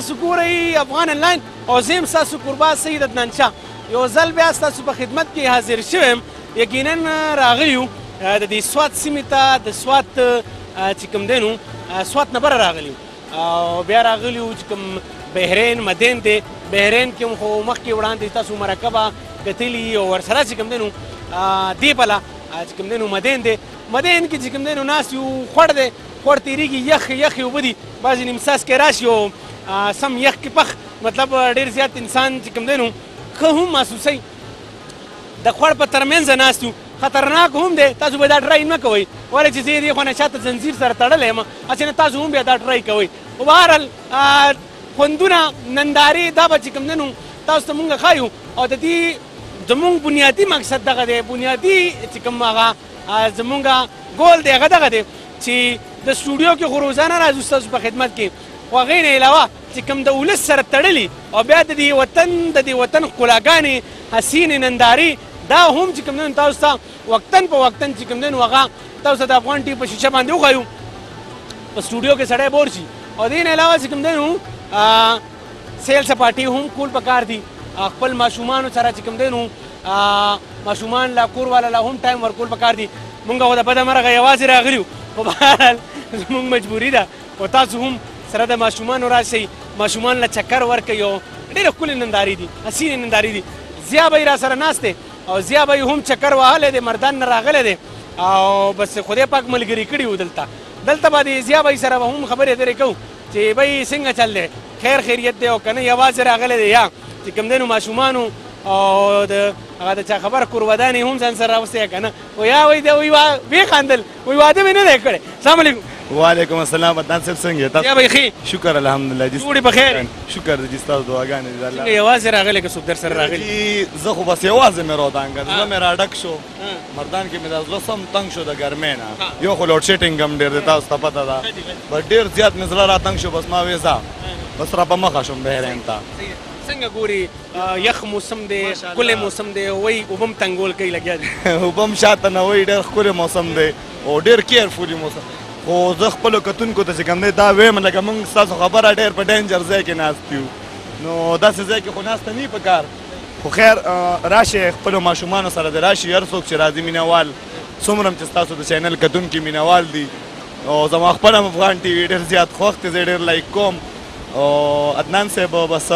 تاسو ګورئ افغان انلاین او زه یم ستاسو کوربا سید عدنان شاه. یو ځل بیا ستاسو په خدمت کې حاضر شوی یم. یقینا راغلی یو د دې سوات سیمې ته، د سوات چې کوم دی نو سوات نه بره راغلی یو او بیا راغلی یو چې کوم بحرین مدین دی. بحرین کې خو مخکې وړاندې تاسو مرکبه کتلي او ورسره چې کوم دی نو دې بله چې کوم دی نو مدین دی. مدین کې چې کوم دی نو ناست یو خوړ دی، خوړ تېرېږي، یخې اوبه دي، بعضې نیم څاڅکی راشي او سم یخ کې پخ، مطلب ډېر زیات انسان چې کوم دی نو ښه هم محسوسوي. د خوړ په ترمنځ ناست یو، خطرناک هم دی. تاسو به دا ټرای نه کوئ ولې چې زه یې دې خوا نه شاته زنځیر سره تړلی یم، هسې نه تاسو هم بیا دا ټرای کوئ. خو بهرحال خوندونه نندارې دا به چې کوم دی نو تاسو ته مونږ ښایو او د دې زمونږ بنیادي مقصد دغه دی، بنیادي چې کوم هغه زمونږ ګول دی هغه دغه دی چې د سټوډیو کې خو روزانه راځو ستاسو په خدمت کې، خو هغې نه علاوه چې کوم د ولس سره تړلي او بیا د دې وطن ښکلاګانې حسینې نندارې دا هم چې کوم دی نو تاسو ته وقتاً په وقتاً چې کوم دی نو هغه تاسو ته د افغان ټي په شیشه باندې وښایو. په سټوډیو کې سړی بور شي او دې نه علاوه چې کوم دی نو سیل سپاټې هم کول پکار دي. خپل ماشومانو سره چې کوم دی نو ماشومان لا کور والا لا هم ټایم ورکول پکار دي. مونږ خو د بده مرغه یوازې راغلي یو، خو بهرحال زموږ مجبوري ده او تاسو هم سره د ماشومانو راشئ، ماشومان له چکر ورکوئ او ډېرې ښکلې نندارې دي، حسینې نندارې دي. ضیا به یې را سره ناست دی او ضیا به یې هم چکر وهلی دی، مردان نه راغلی دی او بس خدای پاک ملګري کړي وو دلته به د ضیا بهی سره به هم خبرې اترې کوو چې بهی څنګه چل دی، خیر خیریت دی او که نه یوازې راغلی دی یا چې کوم دی نو ماشومانو او د هغه د چا خبره کورودانې هم ځان سره راوستی که نه خو یا وایي ویې خندل وایي واده مې نه دی کړی. السلام علیکم. وعلیکم السلام. عدنان صاحب څنګه یې؟ یا به ښې؟ شکر الحمدلله. ټولې په خیر؟ شکر دی ستاسو دعاګانې دي. څنګه یوازې راغلی که څوک در سره راغلي؟ زه خو بس یوازې مې راودانګه، زړه مې راډک شو، مردان کې مې د زړه سم تنګ شو د ګرمۍ نه. یو خو لوډ شیډینګ هم ډېر دی، تاسو ته پته ده، بس ډېر زیات مې زړه راتنګ شو. بس ما وې ځه بس را په مخه شوم بحرین ته. څنګه ګوري یخ موسم دی، ښکلی موسم دی، وایي اوبه هم تنګول کوي لګیا دي. اوبه هم شاته نه وایي ډېر ښکلی موسم دی او ډېر کیرفولي موسم. خو زه خپلو کتونکو ته چې کوم دی دا ویم لکه موږ ستاسو خبره ډېر په ډینجر ځای کې ناست یو، نو داسې ځای کې خو ناسته نه وي پکار. خو خیر راشئ خپلو ماشومانو سره د راشي هر څوک چې راځي مینهوال، څومره هم چې ستاسو د چینل کتونکي مینهوال دي او زما خپل هم افغان ټي وي ډېر زیات خوښ دی، زه ډېر لایک کوم. او عدنان صاحب بس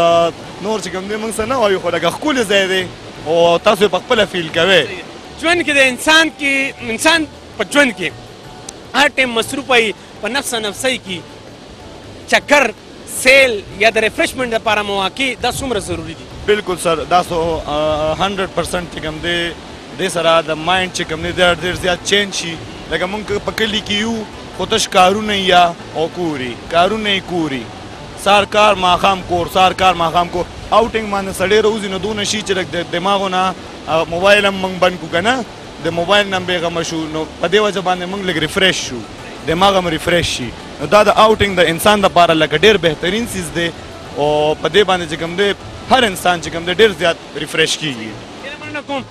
نور چې کوم دی موږ څه نه وایو خو لکه ښکلی ځای دی او تاسو یې په خپله فیل کوئ. ژوند کې د انسان په ژوند کې هر ټایم مصروف وي په نفسي کې چکر سیل یا د ریفریشمنټ لپاره مواقع دا څومره ضروري دي؟ بالکل سر دا سو 100% چې کوم دی دې سره د مایند چې کوم دی ډېر زیات چینج شي. لکه موږ په کلي کې یو خو تش کارونه یا او کوري کارونه یې کوري، سار کار ماښام کور، سار کار ماښام کور. آوټینګ باندې سړی راوځي نو دونه شي چې د دماغو نه موبایل هم موږ بند کړو که نه، د موبایل نه هم بېغمه شو، نو په دې وجه باندې موږ لږ ریفریش شو، دماغ هم ریفریش شي. نو دا د آوټینګ د انسان دپاره لکه ډېر بهترین څیز دی او په دې باندې چې کوم دی هر انسان چې کوم دی ډېر زیات ریفریش کېږي. مننه کوم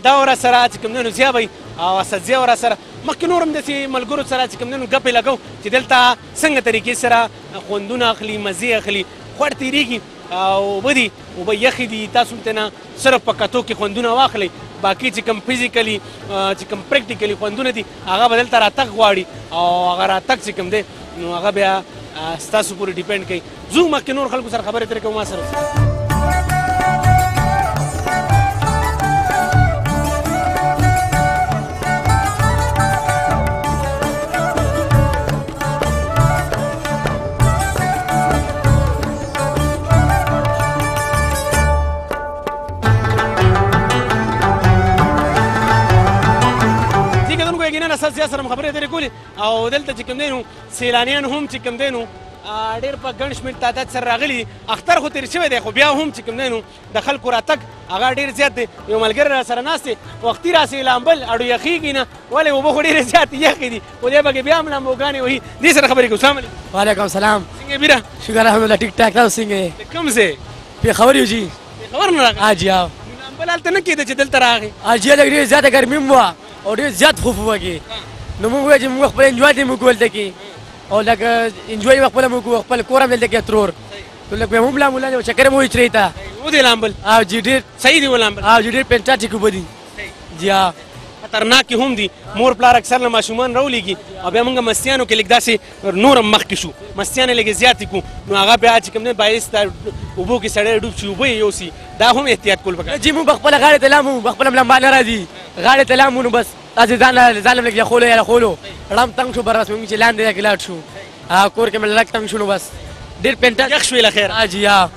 دا ورځ سره چې کوم دی نو ضیا بهی او اسدضیا ورځ سره مخکې نور هم داسې ملګرو سره چې کوم دی نو ګپې لګو چې دلته څنګه طریقې سره خوندونه اخلي، مزې اخلي، خوړ تېرېږي او اوبه دي، اوبه یخې دي، تاسو هم ترېنه صرف په کتو کې خوندونه واخلئ، باقي چې کوم فزیکلي چې کوم پریکټیکلي خوندونه دي هغه به دلته راتګ غواړي او هغه راتګ چې کوم دی نو هغه بیا ستاسو پورې ډیپینډ کوي. ځو مخکې نور خلکو سره خبرې اترې کوو ما سره. اساسي سره خبرې اترې کولې او دلته چې کوم دی نو سیلانیان هم چې کوم دی نو ډېر په ګڼ شمېر تعداد سره راغلي دي. اختر خو تېر شوی دی خو بیا هم چې کوم دی نو د خلکو راتګ هغه ډېر زیات دی. یو ملګری را سره ناست دی، وختي راسې لامبل اډو یخېږي نه، ولې اوبه خو ډېرې زیاتې یخې دي خو دې پکې بیا هم لامبوګانې وهي. دې سره خبرې کوو. السلام علیکم. وعلیکم السلام. څنګه یې بیره؟ شکر الحمدلله ټیک ټاک. تاسو څنګه یې؟ کوم ځای؟ پېښور یو جي. پېښور نه راغلی؟ ها جي ها. لامبل هلته نه کېده چې دلته راغې؟ ها جي هلته ډېر زیاته ګرمي هم وه او ډېر زیات خوب وکړي، نو موږ وویل چې موږ خپل انجوای دې موږ دلته کې او لکه انجوای خپله موږ خپل کور هم دلته کې ترور نو لکه هم لا مولا نه چکر مو چری تا و دې لامبل او جی ډیر صحیح دی ولامبل او جی ډیر پنټا چې کو بدی جی ها خطرناک هم دي مور پلار اکثر نه ماشومان راولېږي او بیا موږ مستیانو کې لږ داسې نورم مخکې شو مستیانې لږې زیاتې کړو نو هغه بیا چې کوم دی باعث د اوبو کې سړی ډوب شي اوبه یې یوسي دا هم احتیاط کول پکار جی مو بخپله غاړې ته لامو بخپله لمبا نه راځي غاړې ته لامو نو بس داسې ځان لږ یخولو یا خولو ړم تنګ شو بر رسمي چې لاندې کې لاړ شو کور کې مې لږ تنګ شو نو بس ډېر پنټا یخ شوې له خیر ها جی ها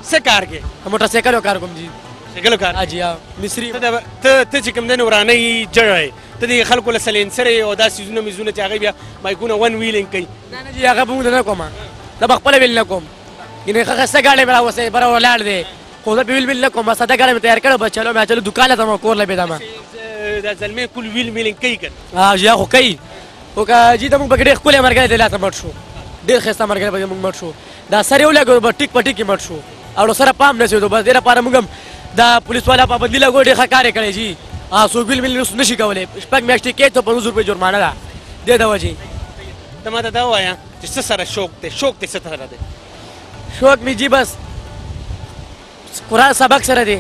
څه کار کې موټر سایکل کار کوم جی سایکلو کار ها جی ها مصری ته چې کوم دی ورانۍ جړی ته د خلکو له سلینسر او دا سیزونه میزونه چې هغه بیا مایکونه ون ویلینګ کوي نه نه جی هغه به موږ نه کوم زه به خپله ویل نه کوم یعنې ښه ښایسته ګاډی مې راوستی بره ولاړ دی خو زه به ویل نه کوم ساده ګاډی مې تیار کړی به چلو مې چلو دوکان ته ځم کور له بېدمه دا زلمی کل ویل ویلینګ کوي که ها جی خو کوي خو که جي ته موږ پکې ډېر ښکلی ملګری دی لاسه مټ شو ډېر ښایسته ملګری پکې موږ مټ شو دا سر یې ولګو به ټیک په ټیک یې مټ شو او سره پام نه شو بس دې لپاره موږ هم دا پولیس والا پابندي لګو ډېر ښه کار یې کړی جي څوک ویل ویل نشي کولی شپږ میاشتې کې ته 50 روپۍ جرمانه ده دې د وجې ته ماته دا ووایه چې څه سره شوق دی شوق دې څه سره دی شوق مې جي بس قرآن سبق سره دی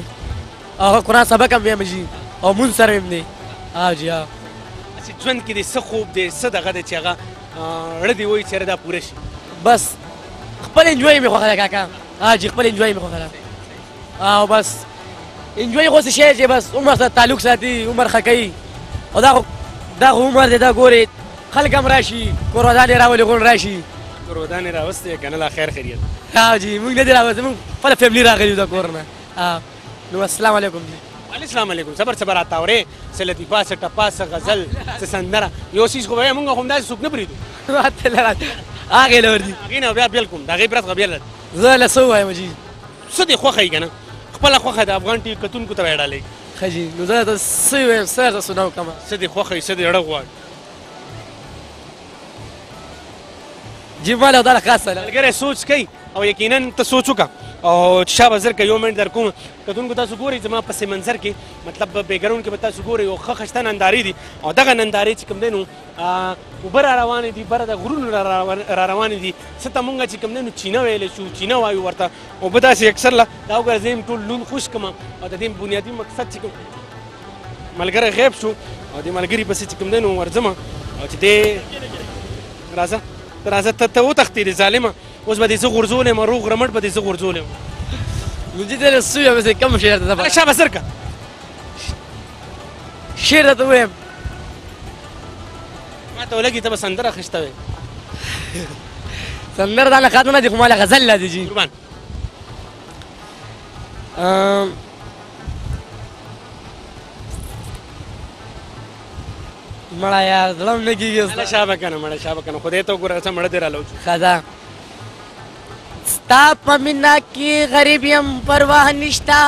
او قرآن سبق هم ویم جي او مونځ سره هم دی ها جي ها چې ژوند کې دې څه خوب دی څه دغه دی چې هغه اړه دې وایي چې دا پوره شي بس خپل انجوای مې خوښه ده کاکا ها جي خپل انجوای مې خوښه ده او بس انجوای خو څه شی چې بس عمر سره تعلق ساتي عمر ښه کوي او دا خو عمر دی دا ګورې خلک هم راشي کور ودانې راولي غون راشي کور ودانې راوستې که نه لا خیر خیریت ها جي موږ نه دي راوستي موږ خپله فیملي راغلي یو د کور نه نو السلام علیکم جي السلام علیکم صبر صبر راته اورې څه لطیفه څه ټپه څه غزل څه سندره یو څیز خو به موږ خو همداسې څوک نه پرېږدو هغې له ورځي هغې نه بیا بېل کوم د هغې پرته بېل زه له څه ووایم جي څه دې خوښه یي که نه خپله خوښه د افغان ټي وي کتونکو ته به یې ډالۍ ښه جي نو زه درته څه ووایم څه درته سناو کړمه څه دې خوښه یي څه دې زړه غواړي جي ما له دا خاصه ده ملګری سوچ کوي او یقینا ته سوچ وکړه او چې شابه زر که یو منټ در کوم کتونکو تاسو ګورئ زما پس منظر کې مطلب بیکګراونډ کې به تاسو ګورئ یو ښه ښایسته نندارې دي او دغه نندارې چې کوم دی نو اوبه را روانې دي بره د غرونو را روانې دي څه ته مونږ چې کوم دی نو چینه ویلی شو چینه وایو ورته اوبه داسې اکثر له دا وګرځوم ټول لون خوش کړم او د دې بنیادي مقصد چې کوم ملګری غیب شو او د ملګري پسې چې کوم دی نو ورځم او چې دی راځه راځه ته وتښتېدې ظالمه اوس به دې زه غورځولی یم روغ رمټ به دې زه غورځولی یم نو جي ته څه ووایم چې کوم شی درته هغه شابه زر که شعر درته ووایم ما ته ولګي ته به سندره اخیسته وې سندره دا نه ختمه نه دي خو ما له غزل لا دي جي قربان مړه یار زړه م نه کېږي مړه شابه که نه مړه شابه که نه خدای ته وګوره څه مړه دې رالو شو ښه ده ستا په مینه کې غریب یم پروا نشته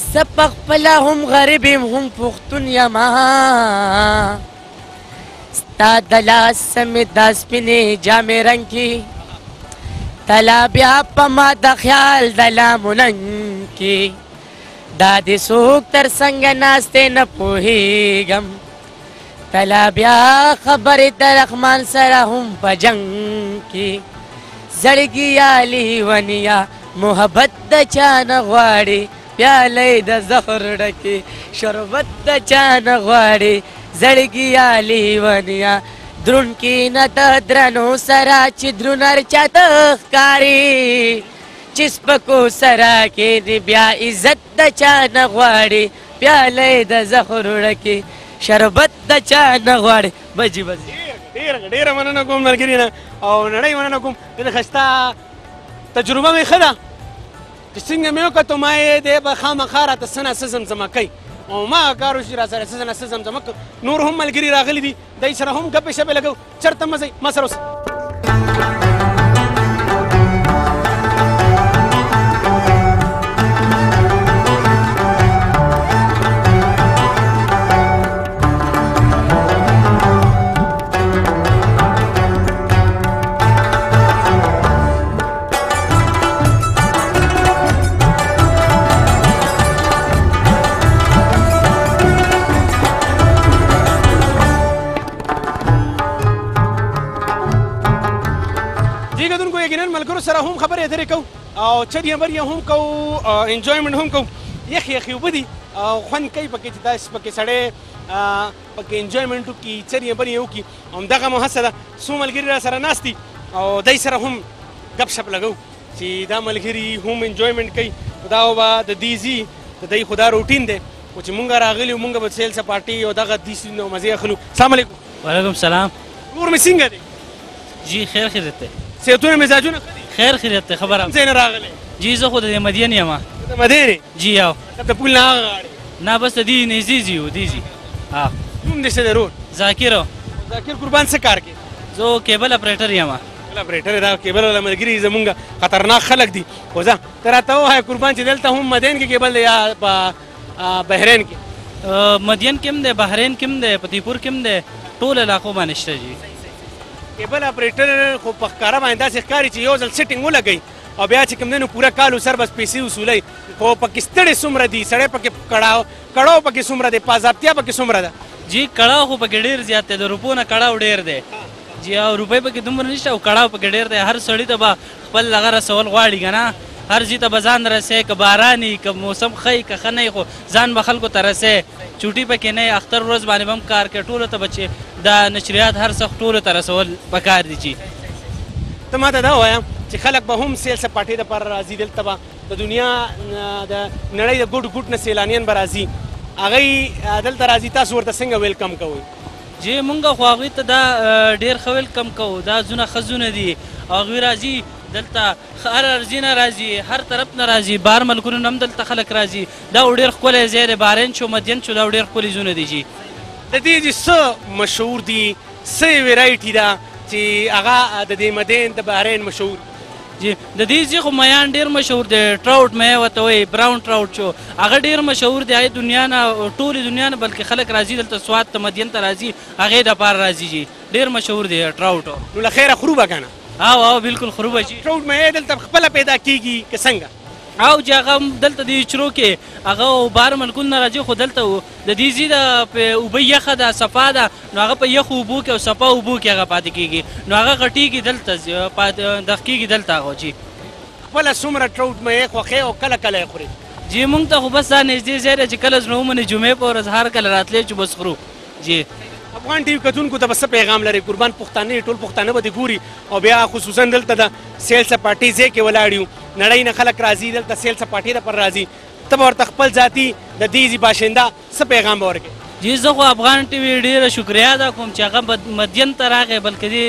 زه پخپله هم غریب یم هم پښتون یمه ستا د لاسه مې دا سپینې جامې رنګ کې تلا بیا په ما د خیال د لاموننګ کې دا دې څوک تر څنګه ناستې نه پوهېږم تلا بیا خبرې د رحمان سره هم په جنګ کې زړګیا لیونیا محبت د چا نه غواړي پیاله د زهر ډکې شربت د چا نه غواړي زړګیا لیونیا درونکي نه د درنو سره چې درونر چاته ښکاري چې سپکو سره کې بیا عزت د چا نه غواړي پیاله د زهر ډکې شربت د چا نه غواړي بجي بجي ډېره مننه کوم ملګري نه او نړۍ مننه کوم ډېره ښایسته تجربه مې ښه ده چې څنګه مې وکتو ما یې دی به خامخا راته څه نه څه زمزمه کوي او ما کار وشي را سره څه نه څه زمزمه کوي نور هم ملګري راغلي دي دی سره هم ګپې شپې لګو چېرته مه ځئ ما سره اوسئ سره هم خبرې اترې کوو او چرې مرې هم کوو انجویمنټ هم کوو یخې یخې اوبه دي او خوند کوي پکې چې داسې پکې سړی پکې انجویمنټ وکړي چرې مرې وکړي همدغه مو هڅه ده څو ملګري را سره ناست دي او دی سره هم ګپ شپ لګو چې دا ملګري هم انجویمنټ کوي دا به د دې ځي د دی خو دا روټین دی خو چې مونږ راغلي مونږ به سیل سپاټي او دغه دې نو مزې اخلو السلام علیکم وعلیکم السلام ورور مې څنګه دی جی خیر خیریت دی صحتونه مزاجونه ښه دي خیر خیریت دی خبره کوم ځای نه راغلی جی زه خو د مدین یم د مدینې جی یو د پول نه هغه غاړې نه بس د دې نږدې ځي یو دې ځي ها نوم دې څه دی رور ذاکر ذاکر قربان څه کار کوي زه کیبل اپریټر یم اپریټر دا کیبل والا ملګري زمونږ خطرناک خلک دي خو ځه ته راته ووایه قربان چې دلته هم مدین کې کیبل دی یا په بحرین کې مدین کې هم دی بحرین کې هم دی فتح پور کې هم دی ټول علاقو باندې شته جی کیبل اپریټر خو په ښکاره باندې داسې ښکاري چې یو ځل سیټینګ ولګوي او بیا چې کوم دی نو پوره کال سر بس پیسې وصولوي خو پکې ستړې څومره دي سړی پکې کړاو پکې څومره دی باضابطیا پکې څومره ده جی کړاو خو پکې ډېر زیات دی د روپو نه کړاو ډېر دی جی او روپۍ پکې دومره نشته او کړاو پکې ډېر دی هر سړي ته به خپل هغه رسول غواړي که نه هر ځای ته به ځان رسې که باران وي که موسم ښه وي که ښه نه وي خو ځان به خلکو ته رسې چوټي پکې نه وي اختر ورځ باندې به هم کار کوي ټولو ته به چې دا نشریات هر څه ټولو ته رسول پکار دي جی ته ما ته دا ووایه چې خلک به هم سیل سپاټۍ دپاره راځي دلته به د دنیا د نړۍ د ګوټ ګوټ نه سیلانیان به راځي هغوی دلته راځي تاسو ورته څنګه ویلکم کوئ جی مونږ خو هغوی ته دا ډېر ښه ویلکم کوو دا زونه ښه زونه دي هغوی راځي دلته هر ارضي نه راځي هر طرف نه راځي بهر ملکونو نه هم دلته خلک راځي دا ډېر ښکلی ځای دی بحرین شو مدین شو دا ډېر ښکلي زونه دي جي د دې چې څه مشهور دي څه ویرایټي ده چې هغه د دې مدین د بحرین مشهور جی د دې ځای خو میان ډېر مشهور دی ټراوټ می ورته وایي براون ټراوټ شو هغه ډېر مشهور دی هغې دنیا نه ټولې دنیا نه بلکې خلک راځي دلته سوات ته مدین ته راځي هغې دپاره راځي جي ډېر مشهور دی ټراوټ نو له خیره خرو به که نه او بالکل خرو به جي ټراوټ می دلته خپله پیدا کېږي که څنګه او چې هغه دلته د چرو کې هغه بهر ملکونو نه راځي خو دلته د دې ځای د اوبه یخه ده صفا ده نو هغه په یخو اوبو کې او صفا اوبو کې هغه پاتې کېږي نو هغه غټېږي دلته دغه کېږي دلته هغه جي خپله څومره ټراوټ می خوښوې او کله کله یې خورې جی مونږ ته خو بس دا نږدې ځای دی چې کله زړه ومني جمعې په ورځ هر کله راتلی چې بس خورو جی افغان ټي وي کتونکو ته به څه پیغام لري قربان پښتانه ټول پښتانه به دې ګوري او بیا خصوصا دلته د سیل سپاټۍ ځای کې ولاړ یو نړۍ نه خلک راځي دلته سیل سپاټۍ دپاره راځي ته به ورته خپل ذاتي د دې ځای باشنده څه پیغام به ورکړې جی زه خو افغان ټي وي ډېره شکریا ادا کوم چې هغه مدین ته راغی بلکې دې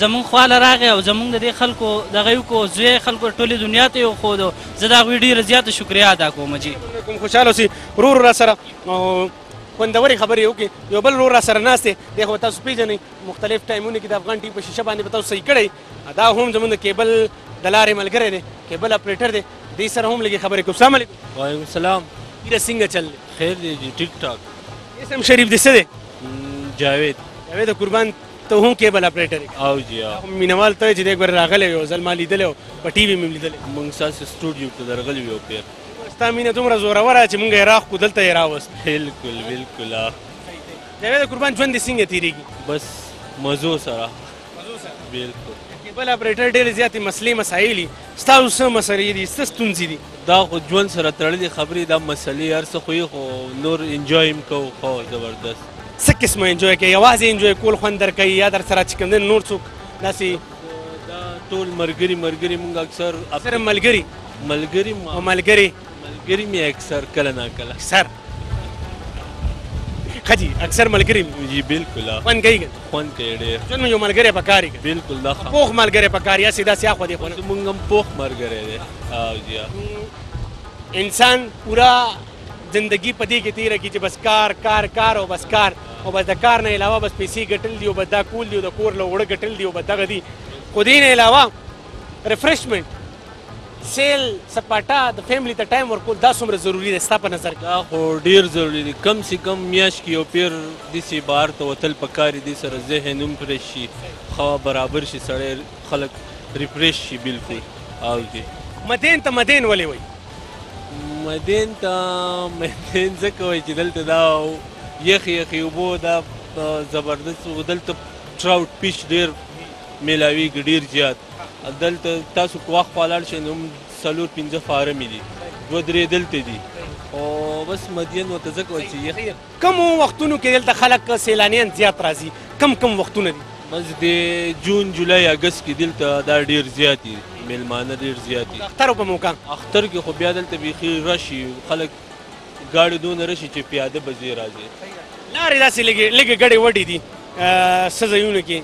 زمونږ خواله راغی او زمونږ د دې خلکو دغه یې وکړو زوی خلکو ټولې دنیا ته یې وښودو زه د هغوی ډېره زیاته شکریا ادا کوم جي کوم خوشحاله اوسئ ورور را سره خوندورې خبرې وکړي یو بل ورور را سره ناست دی دی خو به تاسو پېژنئ مختلف ټایمونو کې د افغان ټي وي په شیشه باندې به تاسو صحیح کړی دا هم زموږ د کیبل د لارې ملګری دی کیبل اپریټر دی دې سره هم لږې خبرې کوو السلام علیکم وعلیکم السلام ډېره څنګه چل دی خیر دی جی ټیک ټاک اسم شریف دې څه دی جاوید جاوید قربان ته هم کیبل اپریټر یې او جی او مینوال ته چې دی ګور راغلی یو ځل ما لیدلی او په ټي وي مې لیدلی موږ ستاسو سټوډیو ته درغلي یو پیر ستا مینه دومره زوروره چې موږ یې راښکو دلته یې راوست بالکل بالکل جاوید قربان ژوند دې څنګه تېرېږي بس مزو سره بالکل کیبل اپریټر ډېرې زیاتې مسلې مسایل دي ستاسو څه مسلې دي څه ستونزې دي دا خو ژوند سره تړلې خبرې دا مسلې هر څه خو یې خو نور انجوی هم کوو خو زبردست څه قسمه انجوی کوي یوازې انجوی کول خوند درکوي یا در سره چې کوم دی نور څوک داسې دا ټول ملګري مونږ اکثر صرف ملګري او ملګري مې اکثر کله نا کله اکثر ښه جي اکثر ملګري جی بالکل خوند کوي که خوند کوي ډېر ژوند مې یو ملګری پکار یي بالکل دا پوخ ملګری پکار یا سیدا سیاخ ودې خو نه مونږ هم پوخ ملګری دی او جی انسان پورا زندگی په دې کې تېره کړي چې بس کار او بس کار او بس د کار نه علاوه بس پیسې ګټل دي او بس دا کول دي او د کور له اوړه ګټل دي او بس دغه دي خو دې نه علاوه ریفریشمنټ سیل سپاټا د فیملی ته ټایم ورکول دا څومره ضروري دی ستا په نظر کې دا خو ډېر ضروري دی کم سے کم میاشت کې یو پیر داسې بهر ته وتل پکار دي دې سره ذهن هم فرش شي هوا برابر شي سړی خلک ریفریش شي بالکل او جی مدین ته مدین ولې وایي مدین ځکه وایي چې دلته دا یخې اوبو دا زبردست دلته ټراوټ فیش ډېر میلاویږي ډېر زیات دلته تاسو که وخت ولاړ شئ نو هم 4-5 فارمې دي 2-3 دلته دي او بس مدین ورته ځکه وایي چې کومو وختونو کې دلته خلک سیلانیان زیات راځي کم وختونه دي بس د جون جولای اګست کې دلته دا ډېر زیات دي میلمانه ډېر زیات دي اخترو په موقع اختر کې خو بیا دلته بیخي رشي خلک ګاډي دونه رشي چې پیاده به ځای راځي لارې داسې لږې ګډې وډې دي څه ځایونو کې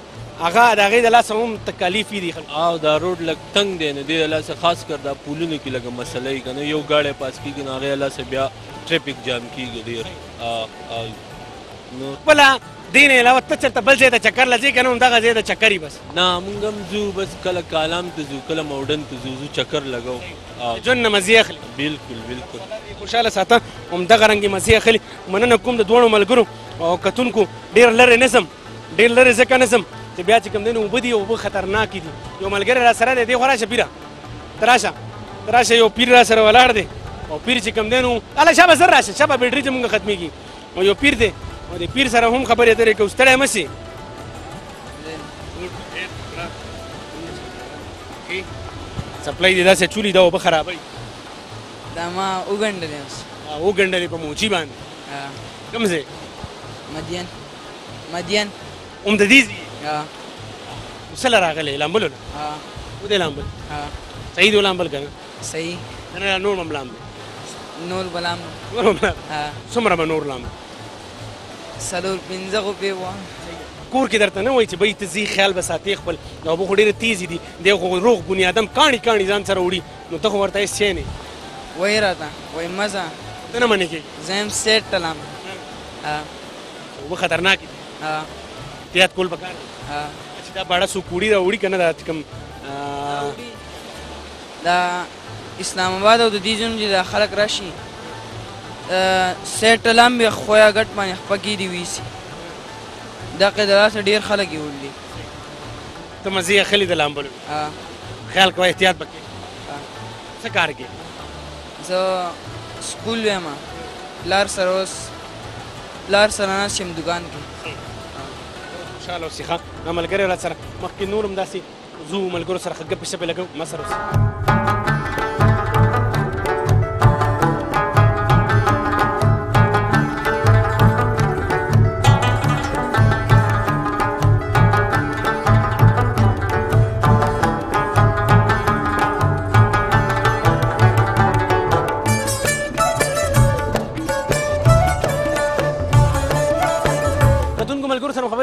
هغه د هغې د لاسه هم تکالیف دي خلک او دا روډ لږ تنګ دی نو دې د لاسه خاص کر دا پولونو کې لږه مسله وي که نه یو ګاډی پاس کېږي نو هغې د لاسه بیا ټریفک جام کېږي ډېر نو خپله دې نه علاوه ته چېرته بل ځای ته چکر له ځې که نه همدغه ځای د چکر بس نه مونږ هم ځو بس کله کالام ته ځو کله موډن ته ځو چکر لګو ژوند نه مزې اخلي بالکل خوشحاله ساته همدغه رنګې مزې اخلي مننه کوم د دواړو ملګرو او کتونکو ډېر لرې نه ځم ډېر لرې ځکه نه ځم چې بیا چې کوم دی نو اوبه دي اوبه خطرناکې دي یو ملګری را سره دی دې خوا راشه پیره ته راشه یو پیر را سره ولاړ دی او پیر چې کوم دی نو هله شابه زر راشه شابه بیټري زمونږ ختمېږي او یو پیر دی او د پیر سره هم خبرې اترې کوو ستړی مه سې څپلی دې داسې چولي دا اوبه خرابوي دا ما وګنډلې اوس وګنډلې په موچي باندې کوم ځای مدین عمددي ځي څه له راغلی لامبلو نه ودې لامبل صحیح دی ولامبل که نه صحیح نه نور هم لامبل نور بلام څومره به نور لامبل 4-5 روپۍ وه کور کې درته نه وایي چې بهی ته ځي خیال به ساتې خپل دا اوبه خو ډېرې تیزې دي دی خو روغ بني ادم کاڼي ځان سره وړي نو ته خو ورته هېڅ شی نه وایي راته وایي مزه ته نه منې کېږي زه هم سیټ تلم اوبه خطرناکې دي احتیاط کول پکار دی چې دا باړه څوک وړي راوړي که نه دا چې کوم دا اسلام آباد او د دې ځایونو چې دا خلک راشي سیټ تلم بیا خویا ګټ باندې خپکې دي ویسي دغه د لاسه ډېر خلک یې وړلي ته مزې اخلي د لامبلو خیال کوه احتیاط به کوې څه کار کې زه سکول ویم پلار سره اوس پلار سره ناست یم دوکان کې خوشحاله اوسې ښه دا ملګری را سره مخکې نور هم داسې ځو ملګرو سره ښه ګپې شپې لګوو ما سره اوسې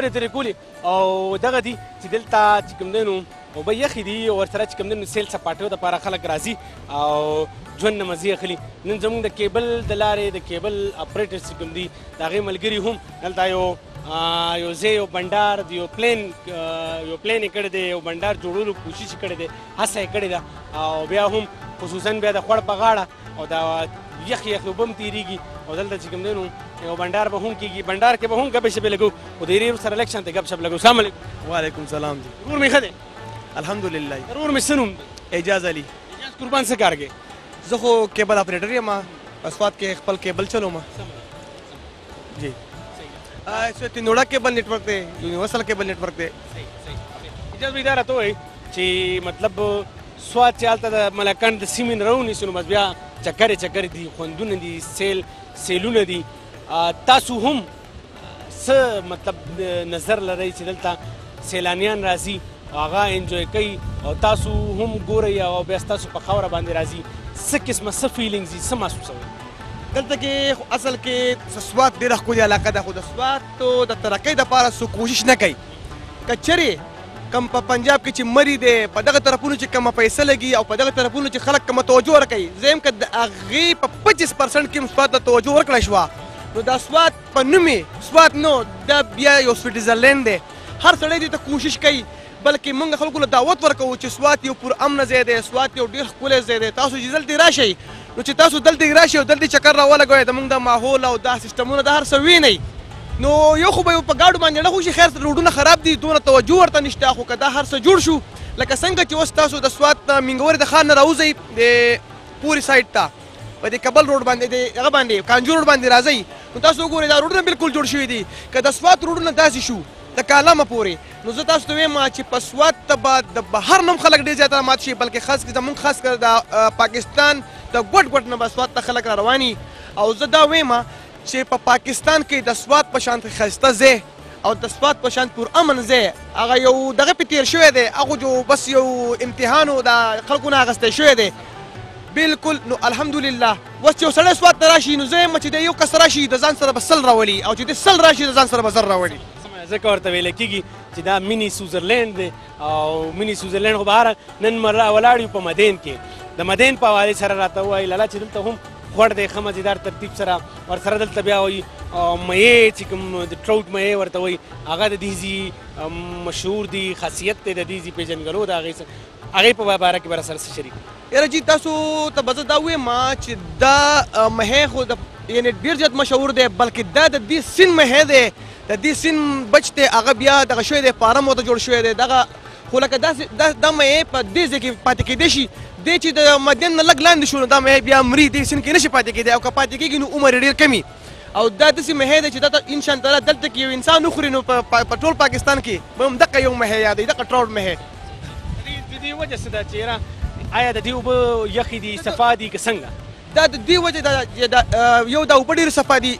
خبرې ترې کولې او دغه دي چې دلته چې کوم دی نو اوبه یخې دي او ورسره چې کوم دی نو سیل سپاټیو دپاره خلک راځي او ژوند نه مزې اخلي نن زموږ د کیبل د لارې د کیبل اپریټر چې کوم دي د هغې ملګري هم دلته یو ځای یو بنډار د یو پلین یې کړی دی یو بنډار جوړولو کوشش یې کړی دی هڅه یې کړې ده او بیا هم خصوصا بیا د خوړ په غاړه او دا یخ اوبه هم تېرېږي او دلته چې کوم دی نو یو بنډار به هم کېږي بنډار کې به هم ګپې شپې لګو او د یې سره لږ شانتې ګپ شپ لګو السلام علیکم وعلیکم سلام جی ورور مې ښه دی الحمدلله ورور مې څه نوم دی اعجاز علي اعجاز قربان څه کار کوې زه خو کیبل اپریټر یم اسوات کې خپل کیبل چلوم جی تینوړه کیبل نیټورک دی یونیورسل کیبل نیټورک دی اعجاز بھائی دا راته وایي چې مطلب سوات چې هلته د ملکانو د سیمې نه راونیسو نو بس بیا چکرې دي خوندونه دي سیلونه دي تاسو هم څه مطلب نظر لرئ چې دلته سیلانیان راځي هغه انجوی کوي او تاسو هم ګورئ او بیا ستاسو په خاوره باندې راځي څه قسمه څه فیلینګز دي څه محسوسوئ دلته کې اصل کې سوات ډېره ښکلې علاقه ده خو د سواتو د ترقۍ دپاره څوک کوشش نه کوي که چېرې کم په پنجاب کې چې مري دی په دغه طرفونو چې کومه پیسه لګي او په دغه طرفونو چې خلک کومه توجه ورکوي زه یم که د هغې په 25% کې سوات ته توجه ورکړی شوه نو دا سوات په نوم سوات نو دا بیا یو سویټزرلینډ دی هر سړی دې ته کوشش کوي بلکې موږ خلکو له دعوت ورکوو چې سوات یو پر امنه ځای دی سوات یو ډېر ښکلی ځای دی تاسو چې دلته راشئ نو چې تاسو دلته راشئ او دلته چکر راولګوئ د موږ د ماحول او دا سیسټمونه دا هر څه وینئ نو یو خو به یو په ګاډو باندې نه خو شي خیر روډونه خراب دي دونه توجه ورته نشته خو که دا هر څه جوړ شو لکه څنګه چې اوس تاسو د سوات مینګورې د ښار نه راوځئ د پورې سایډ ته په دې کبل روډ باندې د هغه باندې کانجو روډ باندې راځئ نو تاسو وګورئ دا روډونه بالکل جوړ شوي دي که د سوات روډونه داسې شو د کالامه پورې. نو زه تاسو ته وایم چې په سوات ته به د بهر نه هم خلک ډېر زیات مات شي، بلکې خاص زموږ خاص کر د پاکستان د ګوټ نه به سوات ته خلک را رواني. او زه دا وایم چې په پاکستان کې د سوات په شان ښایسته ځای او د سوات په شان پر امن ځای هغه یو دغه پې تېر شوی دی، هغه جو بس یو امتحان و د خلکو نه اخیستی شوی دی بالکل. نو الحمدلله اوس چې یو سړی سوات ته راشي نو زه یم چې د یو کس راشي د ځان سره به 100 راولي، او چې د 100 راشي د ځان سره به 0 راولي. ځکه ورته ویل کېږي چې دا مینی سویزرلینډ دی، او مینی سویزرلینډ خو بهر نن ولاړ یو په مدین کې. د مدین په حوالې سره راته ووایي لالا چې دلته هم خوړ دی ښه مزېدار ترتیب سره، ورسره دلته بیا وایي مېوې چې کوم د ټروټ مېوې ورته وایي هغه د دې ځي مشهور دي، خاصیت دی د دې ځي پېژنګلو د هغې په باره کې به راسره څه شریک. یاره جي تاسو ته به زه دا ووایم چې دا مهی خو یعنې ډېر زیات مشهور دی، بلکې دا د دې سیند مهی دی، د دې سیند بچ دی هغه بیا دغه شوی دی فارم ورته جوړ شوی دی دغه. خو لکه دا مهی په دې ځای کې پاتې کېدی شي، دی چې د مدین نه لږ لاندې شو نو دا مهی بیا مري دې سیند کې نه شي پاتې کېدی، او که پاتې کېږي نو عمر یې ډېر کمي. او دا داسې مهی دی چې دا ته انشاءالله دلته کې یو انسان وخوري نو په ټول پاکستان کې به هم دغه یو مهی یادوي، دغه ټراوټ مهی. د دې وجه څه ده چې یاره آیا د دې اوبه یخې دي صفا دي که څنګه؟ دا د دې وجه ده یو دا اوبه ډېرې صفا دي،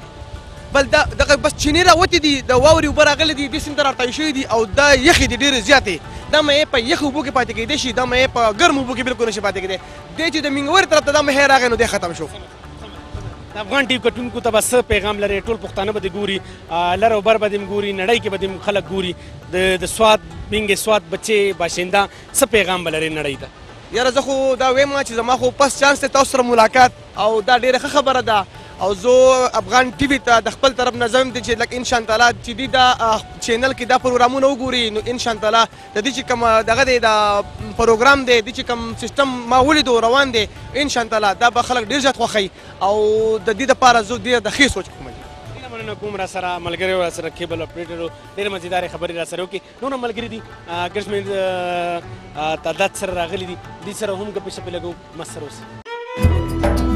بل دغه بس چینې راوتې دي، د واورې اوبه راغلې دي، دې سیند ته راټایي شوي دي، او دا یخې دي ډېرې زیاتې. دا مهی په یخو اوبو کې پاتې کېدی شي، دا مهی په ګرمو اوبو کې بلکل نشي پاتې کېدی. دی چې د مینګورې طرف ته دا مهی راغی نو دی ختم شو. د افغان ټي وي کتونکو ته به څه پیغام لرې؟ ټول پښتانه به دې ګوري، لر او بر به دې ګوري، نړۍ کې به دې خلک ګوري، د سوات بینګ سوات بچې باشنده څه پیغام به لرې نړۍ ته؟ یاره زه خو دا وایم چې زما خو پس چانس دی تاسو سره ملاقات، او دا ډېره ښه خبره ده. او زه افغان ټي وي ته د خپل طرف نه زم دی چې لکه انشاءالله چې دوی دا چینل کې دا پروګرامونه وګوري نو انشاءالله د دې چې کوم دغه دی دا پروګرام دی، د چې کوم سیستم ما ولیدو روان دی، انشاءالله دا به خلک ډېر زیات خوښوي، او د دې دپاره زه ډېر د ښې سوچ کوم. ډېره مننه کوم را سره ملګري را سره کیبل اپریټر ډېرې مزېدارې خبرې را سره وکړي. نور هم ملګري دي ګرد شمېر تعداد سره راغلي دي، دې سره هم ګپې شپې لګوو. مست سره اوسئ.